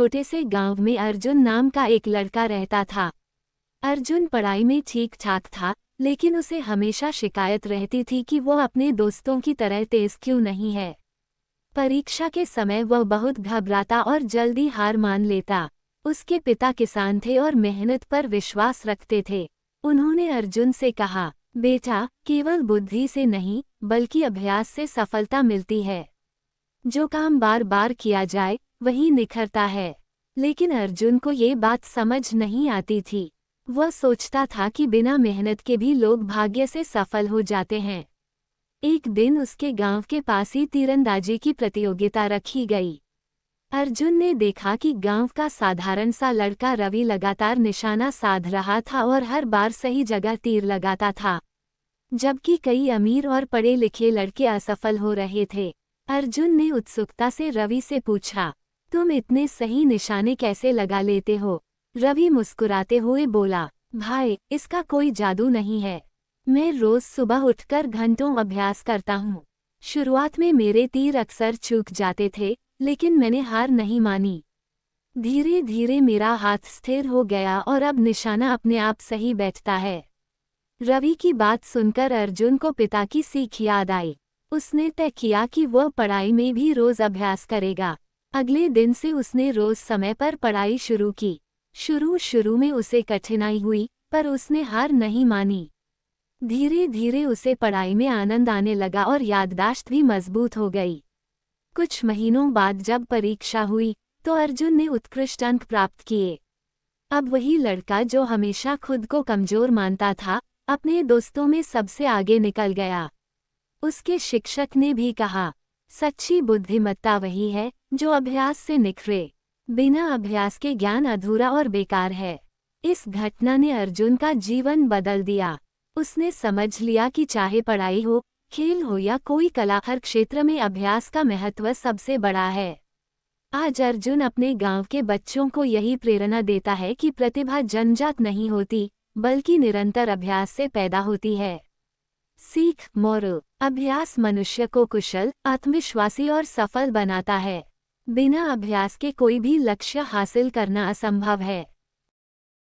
छोटे से गांव में अर्जुन नाम का एक लड़का रहता था। अर्जुन पढ़ाई में ठीक ठाक था, लेकिन उसे हमेशा शिकायत रहती थी कि वो अपने दोस्तों की तरह तेज क्यों नहीं है। परीक्षा के समय वह बहुत घबराता और जल्दी हार मान लेता। उसके पिता किसान थे और मेहनत पर विश्वास रखते थे। उन्होंने अर्जुन से कहा, बेटा, केवल बुद्धि से नहीं बल्कि अभ्यास से सफलता मिलती है। जो काम बार बार किया जाए वही निखरता है। लेकिन अर्जुन को ये बात समझ नहीं आती थी। वह सोचता था कि बिना मेहनत के भी लोग भाग्य से सफल हो जाते हैं। एक दिन उसके गांव के पास ही तीरंदाजी की प्रतियोगिता रखी गई। अर्जुन ने देखा कि गांव का साधारण सा लड़का रवि लगातार निशाना साध रहा था और हर बार सही जगह तीर लगाता था, जबकि कई अमीर और पढ़े लिखे लड़के असफल हो रहे थे। अर्जुन ने उत्सुकता से रवि से पूछा, तुम इतने सही निशाने कैसे लगा लेते हो? रवि मुस्कुराते हुए बोला, भाई, इसका कोई जादू नहीं है। मैं रोज सुबह उठकर घंटों अभ्यास करता हूँ। शुरुआत में मेरे तीर अक्सर चूक जाते थे, लेकिन मैंने हार नहीं मानी। धीरे धीरे मेरा हाथ स्थिर हो गया और अब निशाना अपने आप सही बैठता है। रवि की बात सुनकर अर्जुन को पिता की सीख याद आई। उसने तय किया कि वह पढ़ाई में भी रोज अभ्यास करेगा। अगले दिन से उसने रोज समय पर पढ़ाई शुरू की। शुरू में उसे कठिनाई हुई, पर उसने हार नहीं मानी। धीरे धीरे उसे पढ़ाई में आनंद आने लगा और याददाश्त भी मजबूत हो गई। कुछ महीनों बाद जब परीक्षा हुई तो अर्जुन ने उत्कृष्ट अंक प्राप्त किए। अब वही लड़का जो हमेशा खुद को कमजोर मानता था, अपने दोस्तों में सबसे आगे निकल गया। उसके शिक्षक ने भी कहा, सच्ची बुद्धिमत्ता वही है जो अभ्यास से निखरे। बिना अभ्यास के ज्ञान अधूरा और बेकार है। इस घटना ने अर्जुन का जीवन बदल दिया। उसने समझ लिया कि चाहे पढ़ाई हो, खेल हो या कोई कला, हर क्षेत्र में अभ्यास का महत्व सबसे बड़ा है। आज अर्जुन अपने गांव के बच्चों को यही प्रेरणा देता है कि प्रतिभा जन्मजात नहीं होती, बल्कि निरंतर अभ्यास से पैदा होती है। सीख मोरल: अभ्यास मनुष्य को कुशल, आत्मविश्वासी और सफल बनाता है। बिना अभ्यास के कोई भी लक्ष्य हासिल करना असंभव है।